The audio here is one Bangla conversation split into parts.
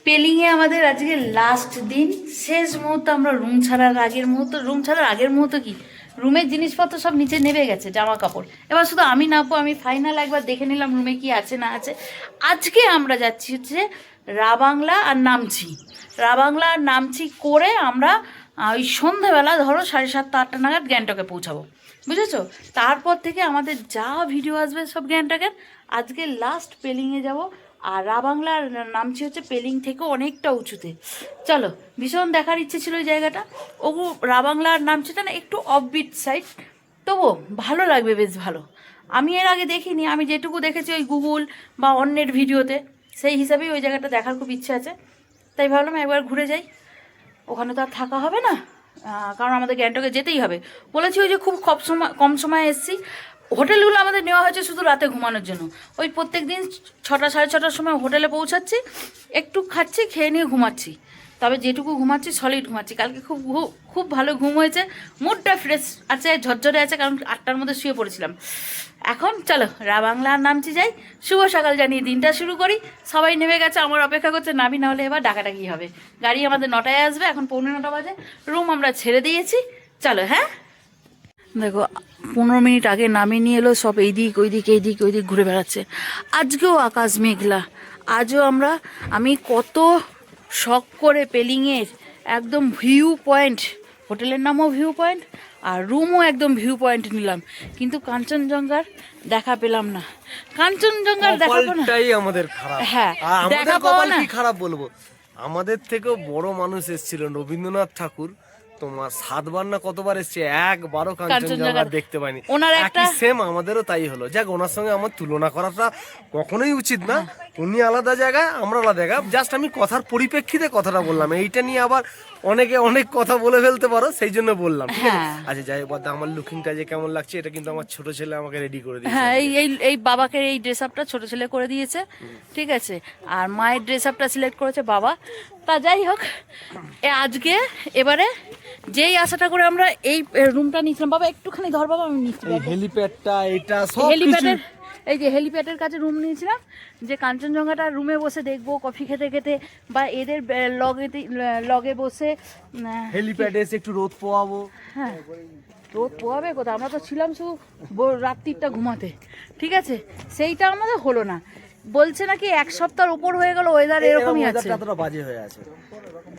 পেলিংয়ে আমাদের আজকে লাস্ট দিন, শেষ মুহূর্তে আমরা রুম ছাড়ার আগের মুহূর্ত কি রুমের জিনিসপত্র সব নিচে নেমে গেছে, জামা কাপড়। এবার শুধু আমি নামবো, আমি ফাইনাল একবার দেখে নিলাম রুমে কি আছে না আছে। আজকে আমরা যাচ্ছি হচ্ছে রাবাংলা আর নামছি। রাবাংলা আর নামছি করে আমরা ওই সন্ধ্যাবেলা ধরো 7:30-8টা নাগাদ গ্যাংটকে পৌঁছাবো, বুঝেছো? তারপর থেকে আমাদের যা ভিডিও আসবে সব গ্যাংটকের। আজকে লাস্ট পেলিংয়ে যাব, আর রাবাংলার নামছি হচ্ছে পেলিং থেকে অনেকটা উঁচুতে। চলো, ভীষণ দেখার ইচ্ছে ছিল ওই জায়গাটা। রাবাংলার নামছিটা না একটু অফবিট সাইড, তবুও ভালো লাগবে, বেশ ভালো। আমি এর আগে দেখিনি, আমি যেটুকু দেখেছি ওই গুগল বা অন্যের ভিডিওতে, সেই হিসাবেই ওই জায়গাটা দেখার খুব ইচ্ছে আছে। তাই ভাবলাম একবার ঘুরে যাই। ওখানে তো আর থাকা হবে না, কারণ আমাদের গ্যাংটকে যেতেই হবে। বলেছি ওই যে খুব কম সময় এসেছি। হোটেলগুলো আমাদের নেওয়া হয়েছে শুধু রাতে ঘুমানোর জন্য। ওই প্রত্যেক দিন 6টা 6:30টার সময় হোটেলে পৌঁছাচ্ছি, একটু খাচ্ছি, খেয়ে নিয়ে ঘুমাচ্ছি। তবে যেটুকু ঘুমাচ্ছি সলিড ঘুমাচ্ছি। কালকে খুব ভালো ঘুম হয়েছে, মুডটা ফ্রেশ আছে, ঝরঝরে আছে, কারণ 8টার মধ্যে শুয়ে পড়েছিলাম। এখন চলো রাবাংলার নামছি, যাই। শুভ সকাল জানিয়ে দিনটা শুরু করি। সবাই নেমে গেছে, আমার অপেক্ষা করছে, নামি না হলে এবার ডাকাডাকি হবে। গাড়ি আমাদের 9টায় আসবে, এখন 9:45 বাজে। রুম আমরা ছেড়ে দিয়েছি, চলো। হ্যাঁ দেখো, 15 মিনিট আগে নামিয়ে নিয়ে এলো, সব এইদিক ওইদিক ঘুরে বেড়াচ্ছে। আজকেও আকাশ মেঘলা। আজও আমি কত শখ করে পেলিংয়ের একদম ভিউ পয়েন্ট, হোটেলের নামও ভিউ পয়েন্ট আর রুমও একদম ভিউ পয়েন্ট নিলাম, কিন্তু কাঞ্চনজঙ্ঘার দেখা পেলাম না। কাঞ্চনজঙ্ঘার দেখা পাবো না, আমাদের খারাপ। হ্যাঁ দেখা আমাদের পাবো কপাল না। কি খারাপ বলবো, আমাদের থেকেও বড় মানুষ এসেছিল রবীন্দ্রনাথ ঠাকুর, তোমার 7বার না কতবার এসছে, একবারও কাঞ্চনজঙ্ঘা দেখতে পাইনি। ওনার একটা সেম আমাদেরও তাই হলো। যাক, ওনার সঙ্গে আমার তুলনা করাটা কখনোই উচিত না। উনি আলাদা জায়গায়, আমরা আলাদা জায়গা। জাস্ট আমি কথার পরিপ্রেক্ষিতে কথাটা বললাম। এইটা নিয়ে আবার অনেকে অনেক কথা বলে ফেলতে পারো, সেই জন্য বললাম। আচ্ছা যাই হোক, আমার লুকিংটা যে কেমন লাগছে, এটা কিন্তু আমার ছোট ছেলে আমাকে রেডি করে দিয়েছে। হ্যাঁ, এই বাবাকে এই ড্রেস আপটা ছোট ছেলে করে দিয়েছে, ঠিক আছে। আর মায়ের ড্রেস আপটা সিলেক্ট করেছে বাবা। তা যাই হোক, আজকে এবারে যেই আশাটা করে আমরা এই রুমটা নিয়েছিলাম, বাবা একটুখানি ধর বাবা, আমি নিচ্ছি। হেলিপ্যাডটা, এটা সব হেলিপ্যাডের, এই যে হেলিপ্যাডের কাছে রুম নিয়েছিলাম, যে কাঞ্চনজঙ্ঘাটা রুমে বসে দেখবো কফি খেতে খেতে, বা এদের লগে বসে হেলিপ্যাডে এসে একটু রোদ পোয়াবো। হ্যাঁ, রোদ পোয়াবে কোথায়, আমরা তো ছিলাম শুধু রাত্রিটা ঘুমাতে, ঠিক আছে। সেইটা আমাদের হলো না। বলছে নাকি 1 সপ্তাহের উপর হয়ে গেল ওয়েদার এরকমই আছে, বাজে হয়ে আছে,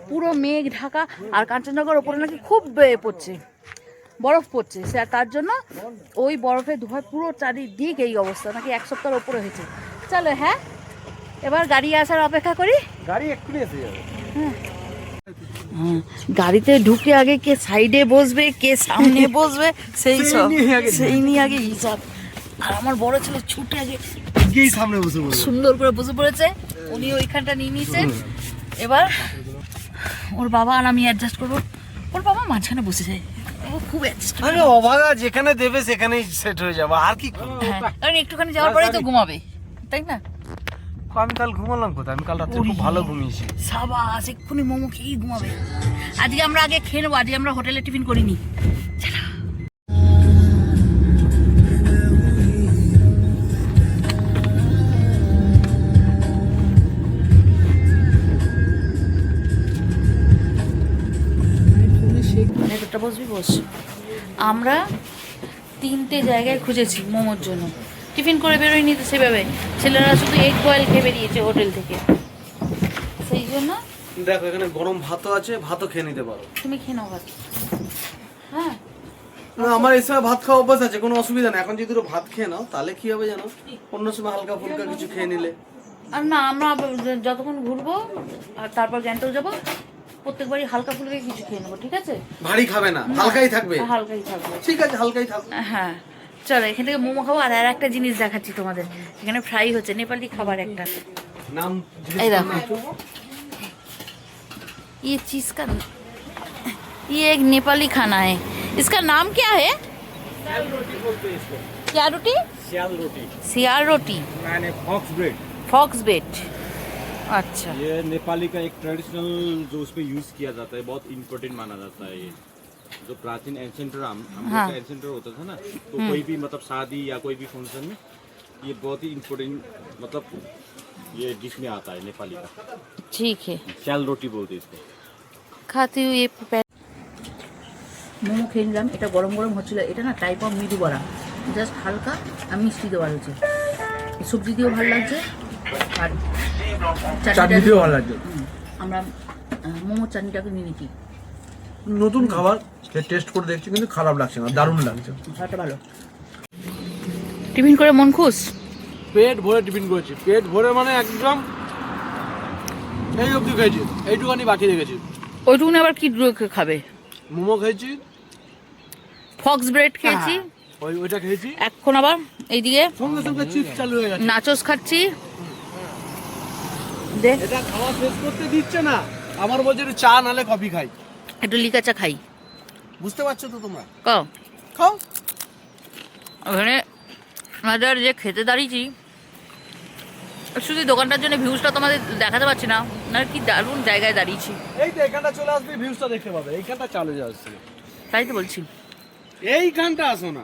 পুরো মেঘ ঢাকা। আর কাঞ্চনজঙ্ঘার ওপরে নাকি খুব পড়ছে, বরফ পড়ছে, তার জন্য ওই বরফে ধোঁয়ায় পুরো চারিদিক এই অবস্থা, নাকি 1 সপ্তাহের ওপরে হয়েছে। চলো, হ্যাঁ এবার গাড়ি আসার অপেক্ষা করি। গাড়ি এক্ষুনি এসে যাবে। গাড়িতে ঢুকে আগে কে সাইডে বসবে, কে সামনে বসবে, সেই নিয়ে আগে হিসাব। আর আমার বড় ছেলে ছুটে আগে সামনে বসে সুন্দর করে বসে পড়েছে, উনি ওইখানটা নিয়ে নিয়েছেন। এবার ওর বাবা আর আমি অ্যাডজাস্ট করবো। ওর বাবা মাঝখানে বসে যায়, ও খুব অ্যাডজাস্ট। আরে অভাগা, যেখানে দেবে সেখানেই সেট হয়ে যাবে, আর কি করব। হ্যাঁ, কারণ একটুখানি যাওয়ার পরেই তো ঘুমাবে, তাই না? আমি কাল ঘুমালাম কোথায়? আমি কাল রাতে খুব ভালো ঘুমিয়েছি। সাবাস, এক্ষুনি মোমো খেয়েই ঘুমাবে। আজকে আমরা আগে খেয়ে নেবো, আজকে আমরা হোটেলে টিফিন করিনি। বসবি বস। আমরা 3টে জায়গায় খুঁজেছি মোমোর জন্য, টিফিন করে বেরোয়নি তো সেভাবে। ছেলেরা শুধু এগ বয়েল খেয়ে বেরিয়েছে হোটেল থেকে, সেই জন্য। দেখো এখানে গরম ভাতও আছে, ভাতও খেয়ে নিতে পারো। তুমি খেয়ে নাও ভাত। হ্যাঁ, না, আমার এই সময় ভাত খাওয়া অভ্যাস আছে, কোনো অসুবিধা নেই। এখন যদি দুটো ভাত খেয়ে নাও তাহলে কি হবে জানো, অন্য সময় হালকা ফুলকা কিছু খেয়ে নিলে। আর না, আমরা যতক্ষণ ঘুরবো আর তারপর গ্যাংটক যাবো, প্রত্যেকবারই হালকা ফুলকা কিছু খেয়ে নেবো, ঠিক আছে? ভারী খাবে না, হালকাই থাকবে। হালকাই থাকবে, ঠিক আছে, হালকাই থাকবে। হ্যাঁ চলো, এখান থেকে মোমো খাবো। আর একটা জিনিস দেখাচ্ছি তোমাদের, এখানে ফ্রাই হচ্ছে, নেপালি খাবার একটা। নাম এই দেখো, ये चीज का, ये एक नेपाली खाना है, इसका नाम क्या है? क्या रोटी? सियाल रोटी, सियाल रोटी, मैंने फॉक्स ब्रेड। फॉक्स बेट, अच्छा। ये नेपाली का एक ट्रेडिशनल जो उसमें यूज किया जाता है, बहुत इम्पोर्टेंट माना जाता है। ये जो प्राचीन एंसेंटर हाँ। एंसेंटर होता था ना, तो कोई भी मतलब शादी या कोई भी फंक्शन में ये बहुत ही इम्पोर्टेंट मतलब ये डिश में आता है नेपाली का, ठीक है चैल रोटी बोलते हैं इसको। খাতে ये মোমো খেয়ে নিলাম, এটা গরম গরম হচ্ছিল। এটা না টাইপ অফ মিরু বড়া, জাস্ট হালকা আর মিষ্টি দেওয়া রয়েছে, সবজি দিয়েও ভালো লাগছে আর চাটনি দিয়েও ভালো লাগছে। আমরা মোমো চাটনিটাকে নিয়ে নিচ্ছি, নতুন খাবার টেস্ট করে দেখছি, কিন্তু খারাপ লাগছে না, দারুণ লাগছে। খাবারটা ভালো। টিফিন করে মন খুশ, পেট ভরে টিফিন করেছি, পেট ভরে মানে একদম এই অবধি খেয়েছি, এইটুখানি বাকি রেখেছি। ওইটুকুনি আবার কি খাবে? মোমো খেয়েছি, ফক্স ব্রেড খেয়েছি, ওইটা খেয়েছি, এখন আবার এইদিকে সঙ্গে সঙ্গে চিপস চালু হয়ে গেছে। নাচোস খাচ্ছি। দেখ এটা খাওয়া শেষ করতে দিচ্ছে না, আমার বলছে একটু চা নালে কফি খাই। একটু লিকা চা খাই, বুঝতে পারছো তো তোমরা? খাও। খাও। ওখানে আমাদের যে খেতে দাঁড়িয়েছি, শুধু দোকানটার জন্য ভিউজটা তোমাদের দেখাতে পারছি না, না কি দারুণ জায়গায় দাঁড়িয়েছি। এই তো এখানটা চলে আসবে, ভিউজটা দেখতে পাবে, এইখানটা চালু যাচ্ছে। তাই তো বলছি, এইখানটা আসো না।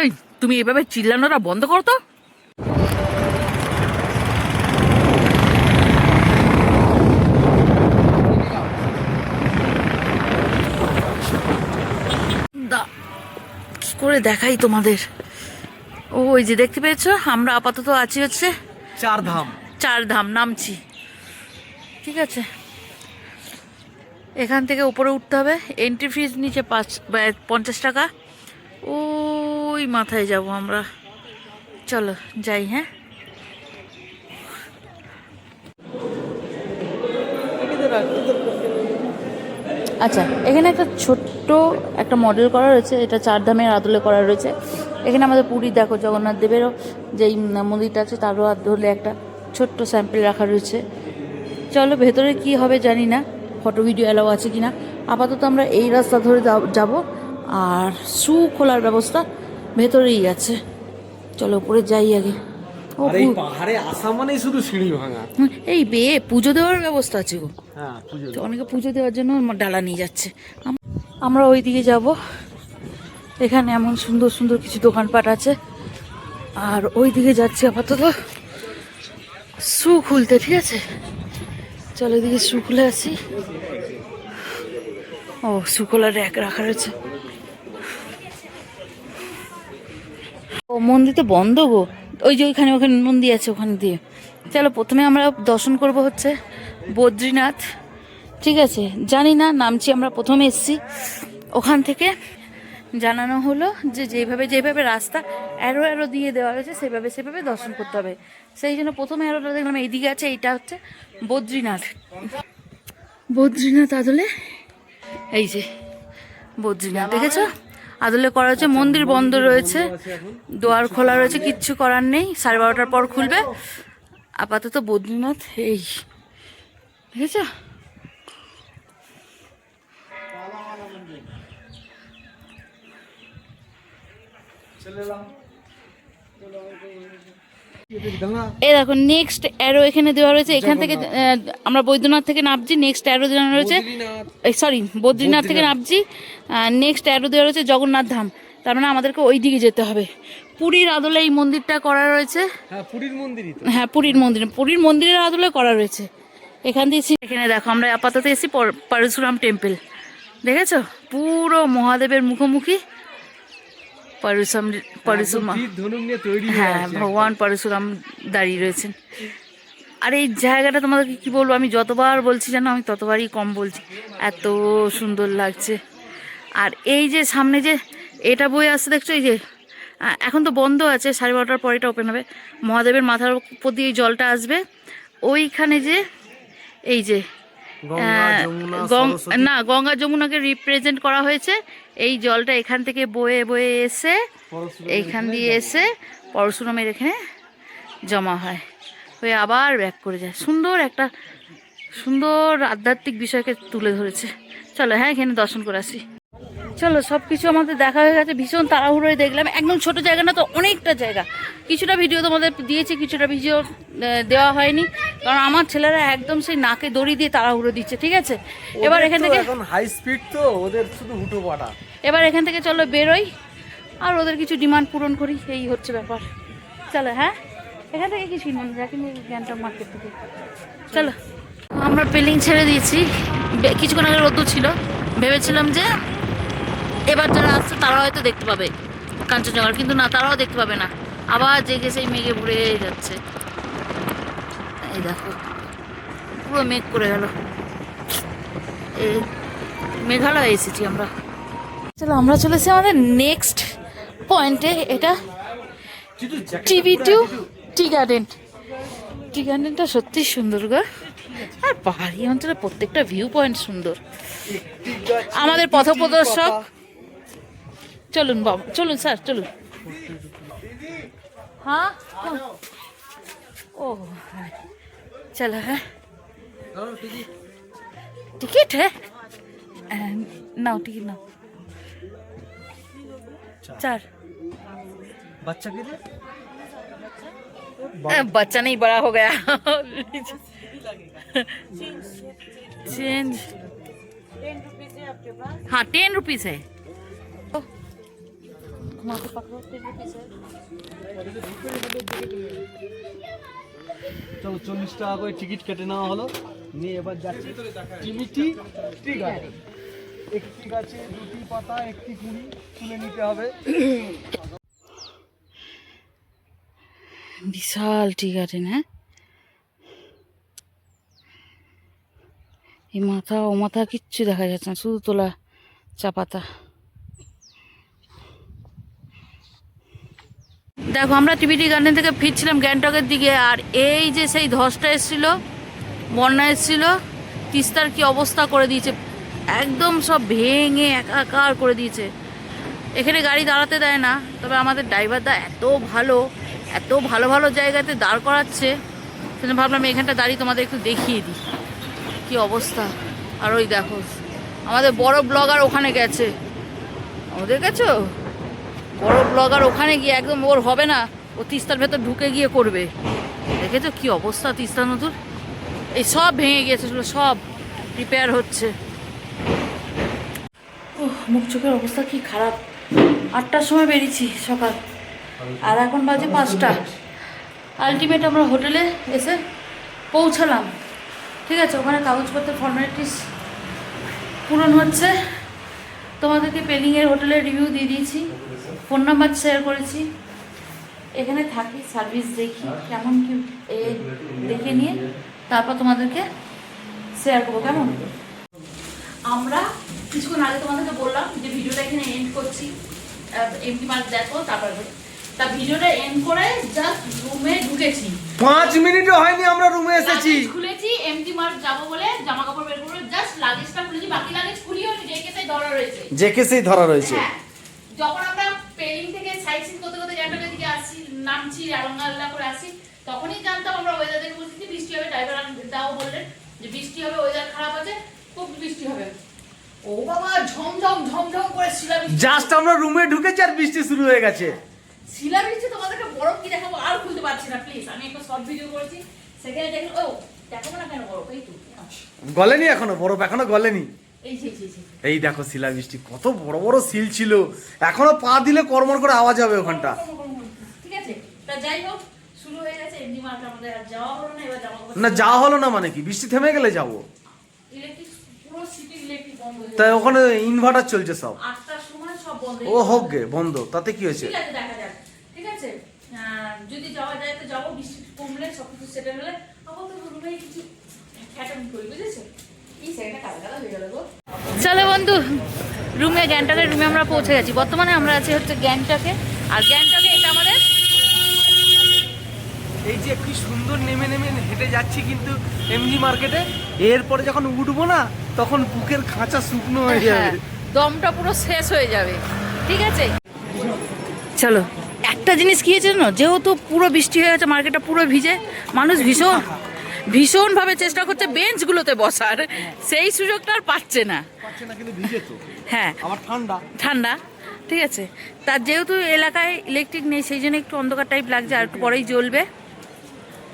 এই তুমি এভাবে চিল্লানোটা বন্ধ করো তো। কি করে দেখাই তোমাদের। ওই যে দেখতে পেয়েছো, আমরা আপাতত আছি হচ্ছে চার ধাম নামছি, ঠিক আছে। এখান থেকে উপরে উঠতে হবে, এন্ট্রি ফিস নিচে 50 টাকা। ওই মাথায় যাব আমরা, চলো যাই। হ্যাঁ, আচ্ছা, এখানে একটা ছোট্ট একটা মডেল করা রয়েছে, এটা চারধামের আদলে করা রয়েছে। এখানে আমাদের পুরী দেখো, জগন্নাথ দেবেরও যেই মন্দিরটা আছে তারও আদলে একটা ছোট্ট স্যাম্পল রাখা রয়েছে। চলো ভেতরে কি হবে জানি না, ফটো ভিডিও অ্যালাউ আছে কিনা। আপাতত আমরা এই রাস্তা ধরে যাব, আর শু খোলার ব্যবস্থা ভেতরেই আছে। চলো উপরে যাই আগে। আর এই পাহাড়ে আসা মানেই শুধু সিঁড়ি ভাঙা। এই বেয়ে পুজো দেওয়ার ব্যবস্থা আছে গো, হ্যাঁ, পুজো। তো অনেকে পুজো দেওয়ার জন্য ডালা নিয়ে যাচ্ছে। আমরা ওই দিকে যাব, এখানে এমন সুন্দর সুন্দর কিছু দোকানপাট আছে, আর ওই দিকে যাচ্ছি আপাতত শু খুলতে, ঠিক আছে। চলো এদিকে শু খুলে আসি। ও শু খোলার র্যাক রাখা রয়েছে। ও মন্দির তো বন্ধ গো, ওই যে ওখানে মন্দির আছে, ওখানে দিয়ে। চলো প্রথমে আমরা দর্শন করব হচ্ছে বদ্রীনাথ, ঠিক আছে। জানি না, নামছি আমরা, প্রথমে এসছি। ওখান থেকে জানানো হলো যে যেভাবে রাস্তা অ্যারো দিয়ে দেওয়া রয়েছে সেভাবে দর্শন করতে হবে। সেই জন্য প্রথমে অ্যারোটা দেখলাম এইদিকে আছে, এইটা হচ্ছে বদ্রীনাথ আদলে। এই যে বদ্রীনাথ দেখেছো, আদলে করা হয়েছে। মন্দির বন্ধ রয়েছে, দোয়ার খোলা রয়েছে, কিচ্ছু করার নেই, 12:30 পর খুলবে। আপাতত বদ্রীনাথ এই দেখেছো। এই দেখো নেক্সট অ্যারো এখানে দেওয়া রয়েছে। এখান থেকে আমরা বৈদ্যনাথ থেকে নামছি, নেক্সট অ্যারো দেওয়া রয়েছে, সরি বদ্রীনাথ থেকে নামছি, নেক্সট অ্যারো দেওয়া রয়েছে জগন্নাথ ধাম। তার মানে আমাদেরকে ওই দিকে যেতে হবে। পুরীর আদলে এই মন্দিরটা করা রয়েছে। হ্যাঁ, পুরীর মন্দিরের আদলে করা রয়েছে। এখান দিয়ে এখানে দেখো আমরা আপাতত এসেছি পরশুরাম টেম্পল, দেখেছো পুরো মহাদেবের মুখোমুখি। হ্যাঁ, ভগবান পরশুরাম দাঁড়িয়ে রয়েছেন। আর এই জায়গাটা তোমাদেরকে কি বলবো, আমি যতবার বলছি জানো, আমি ততবারই কম বলছি, এত সুন্দর লাগছে। আর এই যে সামনে যে এটা বয়ে আসছে দেখছো, এই যে এখন তো বন্ধ আছে, 12:30 পর এটা ওপেন হবে। মহাদেবের মাথার উপর দিয়ে জলটা আসবে, ওইখানে যে এই যে গঙ্গা যমুনাকে রিপ্রেজেন্ট করা হয়েছে। এই জলটা এখান থেকে বয়ে বয়ে এসে এইখান দিয়ে এসে পরশুরামের এখানে জমা হয়, হয়ে আবার ব্যাক করে যায়। সুন্দর আধ্যাত্মিক বিষয়কে তুলে ধরেছে। চলো হ্যাঁ, এখানে দর্শন করে আসি। চলো, সব কিছু আমাদের দেখা হয়ে গেছে। ভীষণ তাড়াহুড়োয় দেখলাম, একদম ছোট জায়গা না তো, অনেকটা জায়গা। কিছুটা ভিডিও তোমাদের দিয়েছি, কিছুটা ভিডিও দেওয়া হয়নি, কারণ আমার ছেলেরা একদম সেই নাকে দড়ি দিয়ে তাড়াহুড়ো দিচ্ছে, ঠিক আছে। এবার এখান থেকে এখন হাই স্পিড তো, ওদের শুধু হুটো পাটা। এবার এখান থেকে চলো বেরোই, আর ওদের কিছু ডিমান্ড পূরণ করি, এই হচ্ছে ব্যাপার। চলো হ্যাঁ, এখান থেকে কিছুই না, যাকে নিয়ে গ্যাংটক মার্কেট থেকে। চলো আমরা পেলিং ছেড়ে দিয়েছি, কিছুক্ষণ আগে রোদ্দুর ছিল, ভেবেছিলাম যে এবার যারা আসছে তারা হয়তো দেখতে পাবে কাঞ্চনজঙ্ঘা, কিন্তু না, তারাও দেখতে পাবে না, আবার জেগে সেই মেঘে ভরে যাচ্ছে। এই দেখো পুরো মেঘ করে গেল। এই মেঘালয় এসেছি আমরা। চলো আমরা চলেছি আমাদের নেক্সট পয়েন্টে, এটা TV2 টি গার্ডেন। টি গার্ডেনটা সত্যি সুন্দর গো, আর পাহাড়ি অঞ্চলে প্রত্যেকটা ভিউ পয়েন্ট সুন্দর। আমাদের পথপ্রদর্শক, চলুন বাবা, চলুন স্যার, চলুন। হ্যাঁ ও চলো, হ্যাঁ टिकट है, नाओ टिकट नाओ। 4 बच्चा के लिए बच्चा नहीं, बड़ा हो गया। चेंज 10 रुपीज है आपके पास? हाँ 10 रुपीज है। घुमा के पकड़ो, 10 रुपीज है। চলো 40 টাকা করে টিকিট কেটে নেওয়া হলো, নিয়ে এবার যাচ্ছি টিভিটি টি গার্ডেন। একটি গাছে 2টি পাতা, একটি কুড়ি তুলে নিতে হবে। বিশাল টি গার্ডেন, হ্যাঁ এই মাথা ও মাথা কিচ্ছু দেখা যাচ্ছে না, শুধু তোলা চা পাতা। দেখো আমরা টিভিটি গার্ডেন থেকে ফিরছিলাম গ্যাংটকের দিকে, আর এই যে সেই ধসটা এসেছিলো, বন্যা এসেছিলো, তিস্তার কি অবস্থা করে দিয়েছে, একদম সব ভেঙে একাকার করে দিয়েছে। এখানে গাড়ি দাঁড়াতে দেয় না, তবে আমাদের ড্রাইভারদা এত ভালো ভালো জায়গাতে দাঁড় করাচ্ছে, সেজন্য ভাবলাম এখানটা দাঁড়িয়ে তোমাদের একটু দেখিয়ে দিই কি অবস্থা। আর ওই দেখো আমাদের বড় ব্লগার ওখানে গেছে, ওদের গেছো বড় ব্লগার ওখানে গিয়ে একদম ওর হবে না, ও তিস্তার ভেতর ঢুকে গিয়ে করবে। দেখেছো কি অবস্থা তিস্তা নদীর, এই সব ভেঙে গিয়েছে, সব রিপেয়ার হচ্ছে। ও মুখ চোখের অবস্থা কি খারাপ। 8টার সময় বেরিয়েছি সকাল, আর এখন বাজে 5টা। আলটিমেট আমরা হোটেলে এসে পৌঁছালাম, ঠিক আছে। ওখানে কাগজপত্রের ফর্মালিটিস পূরণ হচ্ছে। তোমাদেরকে পেলিংয়ের হোটেলের রিভিউ দিয়ে দিয়েছি, ফোন নাম্বার শেয়ার করেছি। এখানে থাকি, সার্ভিস দেখি কেমন কি দেখে নিয়ে তারপর তোমাদেরকে শেয়ার করবো, কেমন। আমরা কিছুক্ষণ আগে তোমাদেরকে বললাম যে ভিডিওটা এখানে এন্ড করছি, এমটি মার্ক দেখো, তারপর তা ভিডিওটা এন্ড করে জাস্ট রুমে ঢুকেছি, 5 মিনিটও হয়নি আমরা রুমে এসেছি। খুলেছি এমটি মার্ক যাবো বলে জামা কাপড় বের করে জাস্ট লাগেজটা খুলেছি, বাকি লাগেজ খুলিও নি, যে কেসে ধরা রয়েছে, যে কেসেই ধরা রয়েছে। হ্যাঁ, যখন আমরা পেলিং থেকে সাইট সিন করতে করতে গ্যাংটকের দিকে আসছি, নামছি, আলঙ্গাল্লা করে আসছি, তখনই জানতাম আমরা ওয়েদার দেখে বলছি বৃষ্টি হবে। ড্রাইভার দাও বললেন যে বৃষ্টি হবে, ওয়েদার খারাপ আছে, খুব বৃষ্টি হবে। ও বাবা, ঝমঝম ঝমঝম করে শিলাবৃষ্টি। জাস্ট আমরা রুমে ঢুকেছি আর বৃষ্টি শুরু হয়ে গেছে। শিলাবৃষ্টি তোমাদেরকে বরফ কি দেখাবো, আর খুলতে পারছি না, প্লিজ। আমি একটা শর্ট ভিডিও করেছি, সেখানে দেখুন। ও দেখাবো না কেন বরফ, এই তো গলেনি এখনো বরফ, এখনো গলেনি। এই যে এই দেখো শিলাবৃষ্টি, কত বড় বড় সিল ছিল, এখনো পা দিলে কর্মর করে আওয়াজ হবে ওখানটা। ঠিক আছে, তা যাই হোক শুরু হয়ে গেছে এমনি মার্ক, আমাদের আর যাওয়া হলো না। এবার জামা কাপড় না যাওয়া হলো না মানে কি, বৃষ্টি থেমে গেলে যাবো। ইলেকট্রিক পুরো সিটি ইলেকট্রিক বন্ধ হয়ে তাই ওখানে ইনভার্টার চলছে সব। 8টার সময় সব বন্ধ ও হোক গে বন্ধ, তাতে কি হয়েছে। ঠিক আছে, দেখা যাক। ঠিক আছে, যদি যাওয়া যায় তো যাবো, বৃষ্টি কমলে সবকিছু সেটে হলে আপাতত রুমে কিছু খ্যাটামি করি, বুঝেছো। এই সেটা কালা কালা হয়ে গেল গো। চলো বন্ধু, রুমে গ্যাংটকের রুমে আমরা পৌঁছে গেছি। বর্তমানে আমরা আছি হচ্ছে গ্যাংটকে, আর গ্যাংটকে এটা আমাদের এই যে কি সুন্দর নেমে নেমে হেঁটে যাচ্ছি কিন্তু এমজি মার্কেটে, এরপরে যখন উঠবো না তখন বুকের খাঁচা শুকনো হয়ে যাবে, দমটা পুরো শেষ হয়ে যাবে। ঠিক আছে, চলো। একটা জিনিস কি হয়েছে জানো, যেহেতু পুরো বৃষ্টি হয়ে গেছে, মার্কেটটা পুরো ভিজে, মানুষ ভীষণভাবে চেষ্টা করছে বেঞ্চগুলোতে বসার, সেই সুযোগটা আর পাচ্ছে না। কিন্তু ভিজে তো, হ্যাঁ আবার ঠান্ডা, ঠিক আছে। তার যেহেতু এলাকায় ইলেকট্রিক নেই, সেই জন্য একটু অন্ধকার টাইপ লাগছে, আর একটু পরেই জ্বলবে,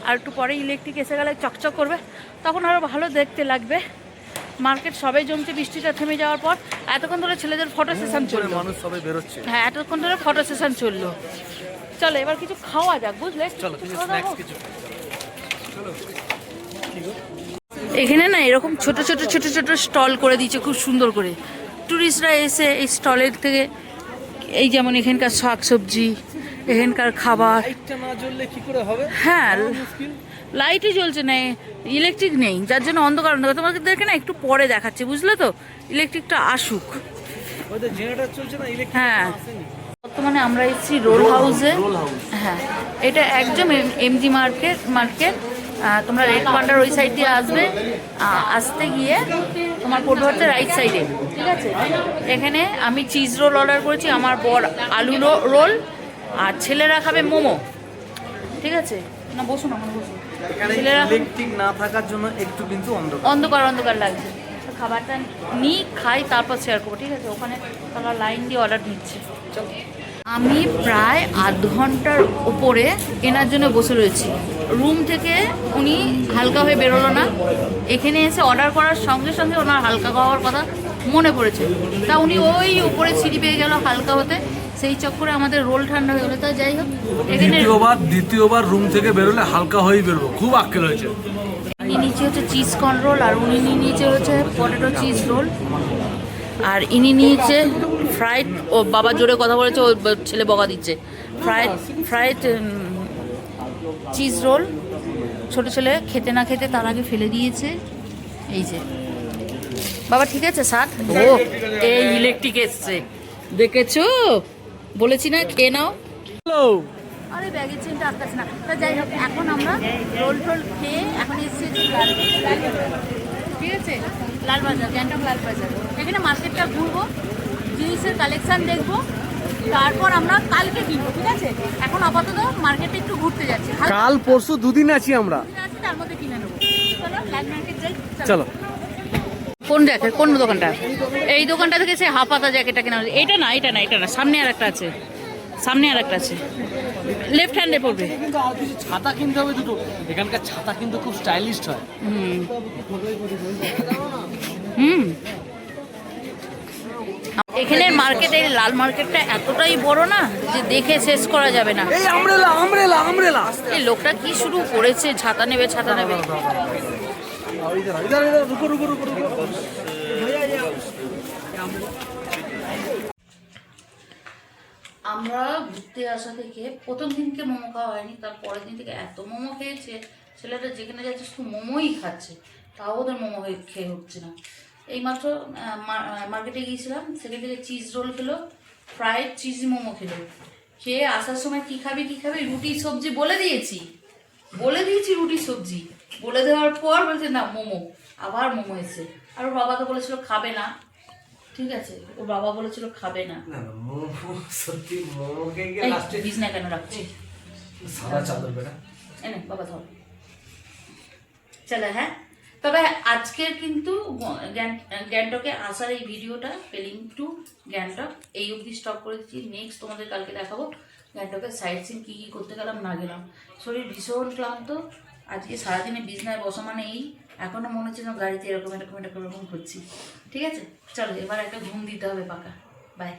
আর একটু পরেই ইলেকট্রিক এসে গেলে চকচক করবে, তখন আরও ভালো দেখতে লাগবে। মার্কেট সবাই জমছে বৃষ্টিটা থেমে যাওয়ার পর। এতক্ষণ ধরে ছেলেদের ফটো সেশন চললো, মানুষ সবাই বেরোচ্ছে। হ্যাঁ এতক্ষণ ধরে ফটো সেশন চললো। চলো এবার কিছু খাওয়া যাক, বুঝলে? চলো কিছু স্ন্যাক্স কিছু এখানে না এরকম ছোট ছোট ছোট ছোট স্টল করে দিয়েছে খুব সুন্দর করে। টুরিস্টরা এসে এই স্টলের থেকে এই যেমন এখানকার শাকসবজি, এখানকার খাবার। লাইটটা না জ্বললে কি করে হবে? হ্যাঁ, লাইটই জ্বলছে না, ইলেকট্রিক নেই, যার জন্য অন্ধকার অন্ধকার। তোমাদেরকে না একটু পরে দেখাচ্ছে, বুঝলে তো? ইলেকট্রিকটা আসুক। ওদের জেনারেটর চলছে না, ইলেকট্রিক হ্যাঁ, বর্তমানে আমরা এসেছি রোল হাউসে। হ্যাঁ, এটা একদম এমজি মার্কেট। তোমরা রেড পান্ডার ওই সাইড দিয়ে আসবে, আসতে গিয়ে তোমার পড়বে হচ্ছে রাইট সাইডে, ঠিক আছে? এখানে আমি চিজ রোল অর্ডার করেছি, আমার বর আলু রোল, আর ছেলেরা খাবে মোমো, ঠিক আছে? না বসুন, আমার বসুন। ছেলেরা ইলেকট্রিক না থাকার জন্য একটু কিন্তু অন্ধকার অন্ধকার লাগছে। খাবারটা নিই, খাই, তারপর শেয়ার করবো, ঠিক আছে? ওখানে তারা লাইন দিয়ে অর্ডার নিচ্ছে। আমি প্রায় আধ ঘন্টার উপরে এনার জন্য বসে রয়েছি। রুম থেকে উনি হালকা হয়ে বেরোলো না, এখানে এসে অর্ডার করার সঙ্গে সঙ্গে ওনার হালকা খাওয়ার কথা মনে পড়েছে, তা উনি ওই উপরে সিঁড়ি পেয়ে গেল হালকা হতে, সেই চক্করে আমাদের রোল ঠান্ডা হয়ে গেলো। তা যাই হোক, এখানে দ্বিতীয়বার রুম থেকে বেরোলে হালকা হয়েই বেরোবো, খুব আক্কেল হয়েছে। ইনি নিচে হচ্ছে চিজ কর্ন রোল, আর উনি নিচে হচ্ছে পটেটো চিজ রোল, আর ইনি নিয়েছে ফ্রাইড। ও বাবা জোরে কথা বলেছে, ও ছেলে বকা দিচ্ছে। Fried cheese role. ছোট ছেলে খেতে না খেতে তার আগে ফেলে দিয়েছে। এই যে বাবা, ঠিক আছে স্যার? ও এই ইলেকট্রিক এসছে, দেখেছো? বলেছি না খেয়ে নাও। আরে ব্যাগের চেনটা আটকাচ্ছে না। তা যাই হোক, এখন আমরা রোল টোল খেয়ে এখন এসেছি ঠিক আছে লালবাজার, গ্যাংটক লালবাজার। এখানে মার্কেটটা ঘুরবো, জিনিসের কালেকশন দেখবো, তারপর আমরা কালকে কিনবো, ঠিক আছে? এখন আপাতত মার্কেটে একটু ঘুরতে যাচ্ছি, কাল পরশু দুদিন আছি আমরা। তার মধ্যে কিনে নেবো। চলো লাল মার্কেট যাই, চলো। কোন জ্যাকেট, কোন দোকানটা? এই দোকানটা থেকে সে হাফাতা জ্যাকেটটা কেনা। এইটা না, এটা না, এটা না, সামনে আর একটা আছে, সামনে আর একটা আছে, লেফট হ্যান্ডে পড়বে। কিন্তু আর কিছু ছাতা কিনতে হবে দুটো, এখানকার ছাতা কিন্তু খুব স্টাইলিশ হয়। হুম, এখানে মার্কেটে লাল মার্কেটটা এতটাই বড় না যে দেখে শেষ করা যাবে না। এই আমরেলা এই লোকটা কি শুরু করেছে, ছাতা নেবে ছাতা নেবে। আমরা ঘুরতে আসা থেকে প্রথম দিনকে মোমো খাওয়া হয়নি, তার পরের দিন থেকে এত মোমো খেয়েছে। ছেলেটা যেখানে যাচ্ছে শুধু মোমোই খাচ্ছে, তাও ওদের মোমো খেয়ে হচ্ছে না। এইমাত্র মার্কেটে গিয়েছিলাম, সেখান থেকে চিজ রোল খেলো, ফ্রাইড চিজ মোমো খেলো। খেয়ে আসার সময় কী খাবি রুটি সবজি বলে দিয়েছি রুটি সবজি বলে দেওয়ার পর বলছে না মোমো, আবার মোমো এসে। আর ওর বাবা তো বলেছিল খাবে না, ঠিক আছে? ওর বাবা বলেছিল খাবে না। সত্যি মোমোকে বিছনা কেন রাখছি? সাদা চাদর বেটা এনে বাবা ধর। চলে, হ্যাঁ। তবে আজকের কিন্তু গ্যাংটকে আসার এই ভিডিওটা পেলিং টু গ্যাংটক এই অবধি স্টপ করে দিচ্ছি। নেক্সট তোমাদের কালকে দেখাবো গ্যাংটকের সাইট সিন কী কী করতে গেলাম না গেলাম। শরীর ভীষণ ক্লান্ত, আজকে সারাদিনে বিছনায় বসা মানে এই এখনও মনে হচ্ছে না গাড়িতে এরকম করছি। ঠিক আছে, চলো এবার একটা ঘুম দিতে হবে পাকা। বাই।